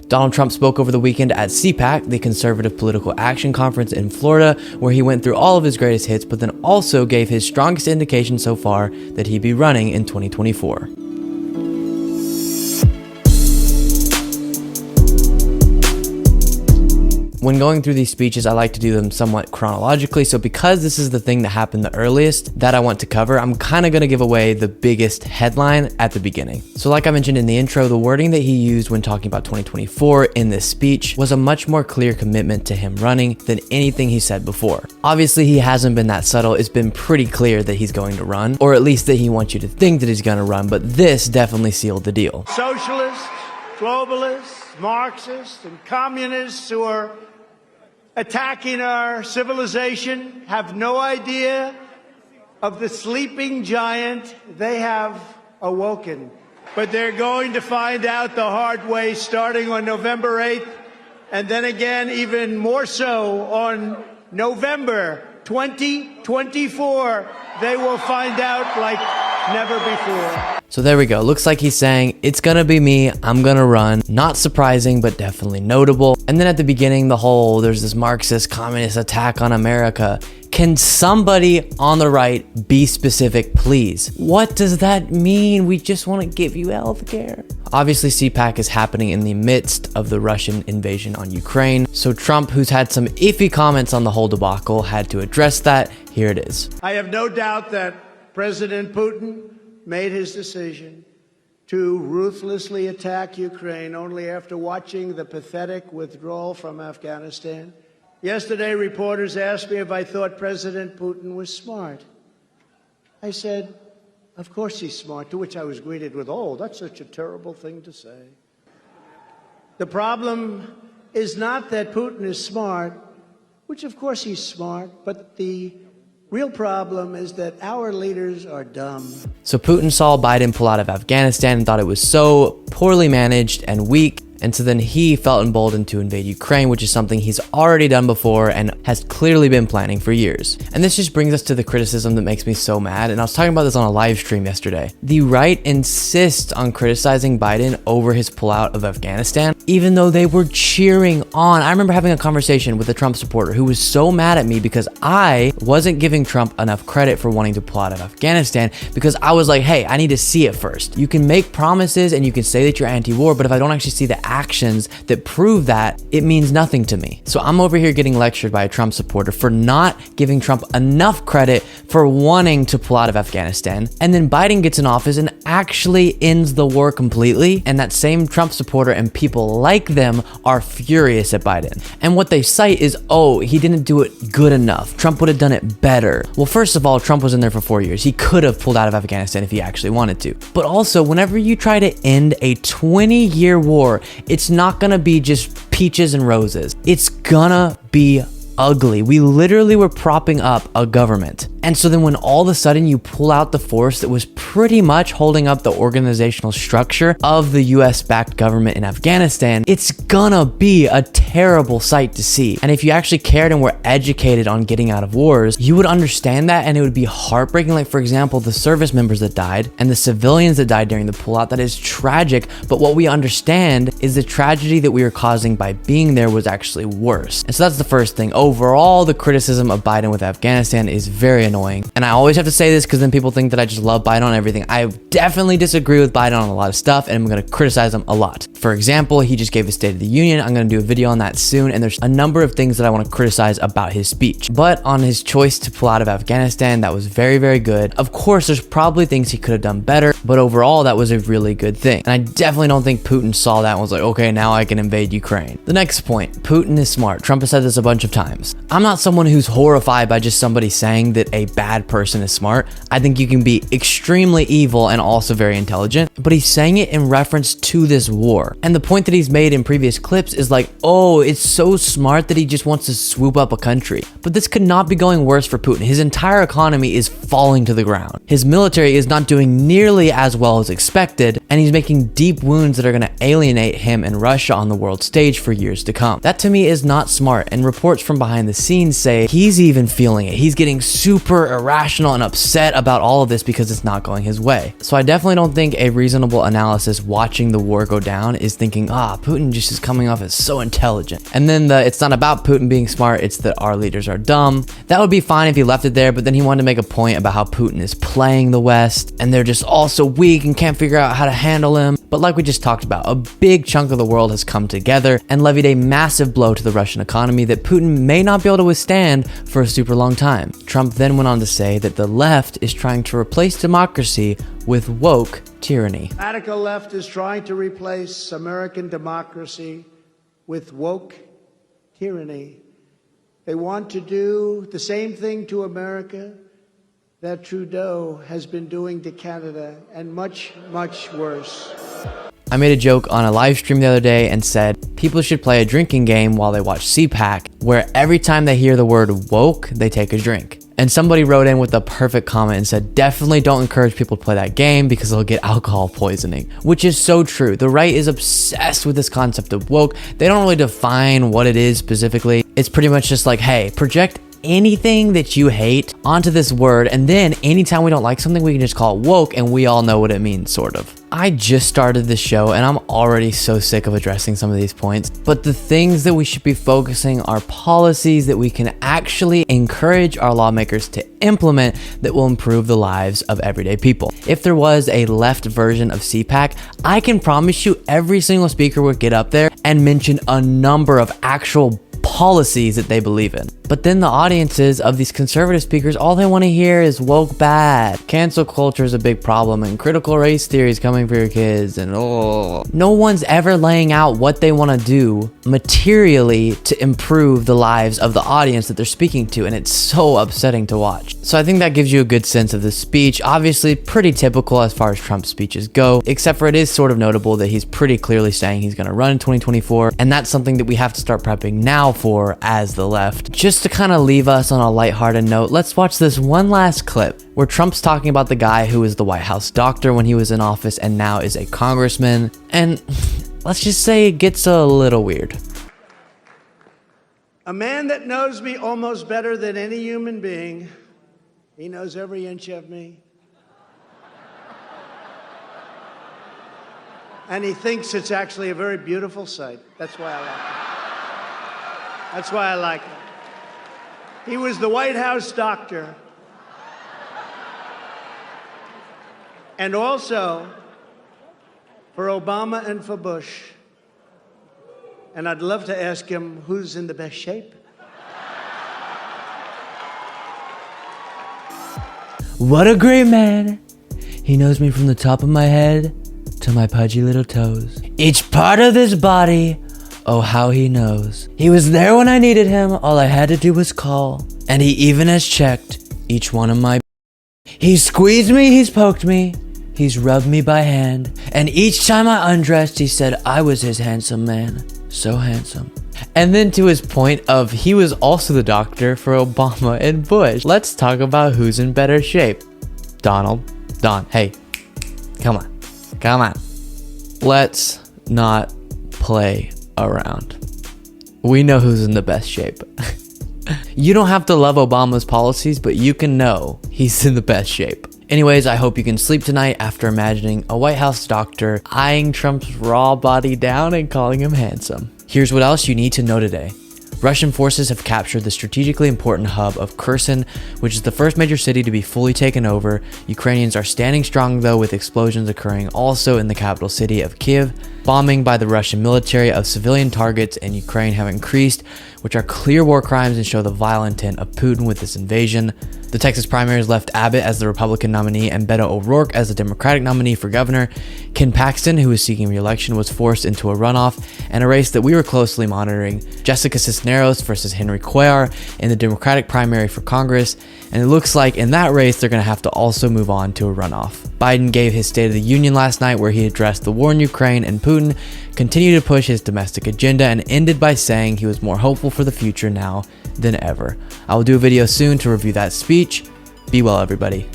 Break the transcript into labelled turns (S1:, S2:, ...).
S1: Donald Trump spoke over the weekend at CPAC, the Conservative Political Action Conference in Florida, where he went through all of his greatest hits, but then also gave his strongest indication so far that he'd be running in 2024. When going through these speeches, I like to do them somewhat chronologically. So because this is the thing that happened the earliest that I want to cover, I'm kind of going to give away the biggest headline at the beginning. So like I mentioned in the intro, the wording that he used when talking about 2024 in this speech was a much more clear commitment to him running than anything he said before. Obviously, he hasn't been that subtle. It's been pretty clear that he's going to run, or at least that he wants you to think that he's going to run, but this definitely sealed the deal.
S2: Socialists, globalists, Marxists, and communists who are attacking our civilization have no idea of the sleeping giant they have awoken. But they're going to find out the hard way starting on November 8th, and then again even more so on November 2024. They will find out like never before.
S1: So there we go. Looks like he's saying, it's gonna be me, I'm gonna run. Not surprising, but definitely notable. And then at the beginning, there's this Marxist communist attack on America. Can somebody on the right be specific, please? What does that mean? We just want to give you healthcare. Obviously, CPAC is happening in the midst of the Russian invasion on Ukraine. So Trump, who's had some iffy comments on the whole debacle, had to address that. Here it is.
S2: I have no doubt that President Putin made his decision to ruthlessly attack Ukraine only after watching the pathetic withdrawal from Afghanistan. Yesterday, reporters asked me if I thought President Putin was smart. I said, of course he's smart, to which I was greeted with, oh, that's such a terrible thing to say. The problem is not that Putin is smart, which of course he's smart, but the real problem is that our leaders are dumb.
S1: So Putin saw Biden pull out of Afghanistan and thought it was so poorly managed and weak. And so then he felt emboldened to invade Ukraine, which is something he's already done before and has clearly been planning for years. And this just brings us to the criticism that makes me so mad. And I was talking about this on a live stream yesterday. The right insists on criticizing Biden over his pullout of Afghanistan, even though they were cheering on. I remember having a conversation with a Trump supporter who was so mad at me because I wasn't giving Trump enough credit for wanting to pull out of Afghanistan, because I was like, hey, I need to see it first. You can make promises and you can say that you're anti-war, but if I don't actually see the actions that prove that, it means nothing to me. So I'm over here getting lectured by a Trump supporter for not giving Trump enough credit for wanting to pull out of Afghanistan. And then Biden gets in office and actually ends the war completely. And that same Trump supporter and people like them are furious at Biden. And what they cite is, oh, he didn't do it good enough. Trump would have done it better. Well, first of all, Trump was in there for 4 years. He could have pulled out of Afghanistan if he actually wanted to. But also, whenever you try to end a 20-year war, it's not gonna be just peaches and roses. It's gonna be ugly. We literally were propping up a government. And so then when all of a sudden you pull out the force that was pretty much holding up the organizational structure of the US-backed government in Afghanistan, it's gonna be a terrible sight to see. And if you actually cared and were educated on getting out of wars, you would understand that, and it would be heartbreaking. Like, for example, the service members that died and the civilians that died during the pullout. That is tragic, but what we understand is the tragedy that we were causing by being there was actually worse. And so that's the first thing. Overall, the criticism of Biden with Afghanistan is very annoying. And I always have to say this because then people think that I just love Biden on everything. I definitely disagree with Biden on a lot of stuff, and I'm going to criticize him a lot. For example, he just gave his State of the Union. I'm going to do a video on that soon, and there's a number of things that I want to criticize about his speech. But on his choice to pull out of Afghanistan, that was very, very good. Of course, there's probably things he could have done better, but overall, that was a really good thing. And I definitely don't think Putin saw that and was like, okay, now I can invade Ukraine. The next point, Putin is smart. Trump has said this a bunch of times. I'm not someone who's horrified by just somebody saying that a bad person is smart. I think you can be extremely evil and also very intelligent, but he's saying it in reference to this war. And the point that he's made in previous clips is like, oh, it's so smart that he just wants to swoop up a country. But this could not be going worse for Putin. His entire economy is falling to the ground. His military is not doing nearly as well as expected, and he's making deep wounds that are going to alienate him and Russia on the world stage for years to come. That to me is not smart, and reports from behind behind the scenes say he's even feeling it. He's getting super irrational and upset about all of this because it's not going his way. So I definitely don't think a reasonable analysis watching the war go down is thinking, Putin just is coming off as so intelligent. And then it's not about Putin being smart, it's that our leaders are dumb. That would be fine if he left it there, but then he wanted to make a point about how Putin is playing the West and they're just all so weak and can't figure out how to handle him. But like we just talked about, a big chunk of the world has come together and levied a massive blow to the Russian economy that Putin may not be able to withstand for a super long time. Trump then went on to say that the left is trying to replace democracy with woke tyranny.
S2: Radical left is trying to replace American democracy with woke tyranny. They want to do the same thing to America that Trudeau has been doing to Canada, and much, much worse.
S1: I made a joke on a live stream the other day and said people should play a drinking game while they watch CPAC, where every time they hear the word woke, they take a drink. And somebody wrote in with a perfect comment and said, definitely don't encourage people to play that game because they'll get alcohol poisoning, which is so true. The right is obsessed with this concept of woke. They don't really define what it is specifically. It's pretty much just like, hey, project anything that you hate onto this word, and then anytime we don't like something, we can just call it woke and we all know what it means, sort of. I just started this show and I'm already so sick of addressing some of these points, but the things that we should be focusing are policies that we can actually encourage our lawmakers to implement that will improve the lives of everyday people. If there was a left version of CPAC, I can promise you every single speaker would get up there and mention a number of actual policies that they believe in. But then the audiences of these conservative speakers, all they want to hear is woke bad. Cancel culture is a big problem and critical race theory is coming for your kids and no one's ever laying out what they want to do materially to improve the lives of the audience that they're speaking to, and it's so upsetting to watch. So I think that gives you a good sense of the speech. Obviously pretty typical as far as Trump's speeches go, except for it is sort of notable that he's pretty clearly saying he's going to run in 2024, and that's something that we have to start prepping now for as the left. Just to kind of leave us on a lighthearted note, let's watch this one last clip where Trump's talking about the guy who was the White House doctor when he was in office and now is a congressman, and let's just say it gets a little weird.
S2: A man that knows me almost better than any human being. He knows every inch of me. And he thinks it's actually a very beautiful sight. That's why I like it. That's why I like it. He was the White House doctor. And also for Obama and for Bush. And I'd love to ask him who's in the best shape.
S1: What a great man. He knows me from the top of my head to my pudgy little toes. Each part of this body, oh how he knows. He was there when I needed him, all I had to do was call. And he even has checked each one of my... He's squeezed me, he's poked me, he's rubbed me by hand. And each time I undressed, he said I was his handsome man. So handsome. And then to his point of he was also the doctor for Obama and Bush. Let's talk about who's in better shape. Don, hey, come on. Let's not play around. We know who's in the best shape. You don't have to love Obama's policies, but you can know he's in the best shape. Anyways, I hope you can sleep tonight after imagining a White House doctor eyeing Trump's raw body down and calling him handsome. Here's what else you need to know today. Russian forces have captured the strategically important hub of Kherson, which is the first major city to be fully taken over. Ukrainians are standing strong though, with explosions occurring also in the capital city of Kyiv. Bombing by the Russian military of civilian targets in Ukraine have increased, which are clear war crimes and show the vile intent of Putin with this invasion. The Texas primaries left Abbott as the Republican nominee and Beto O'Rourke as the Democratic nominee for governor. Ken Paxton, who was seeking re-election, was forced into a runoff, and a race that we were closely monitoring, Jessica Cisneros versus Henry Cuellar in the Democratic primary for Congress, and it looks like in that race they're going to have to also move on to a runoff. Biden gave his State of the Union last night where he addressed the war in Ukraine, and Putin continued to push his domestic agenda and ended by saying he was more hopeful for the future now than ever. I will do a video soon to review that speech. Be well, everybody.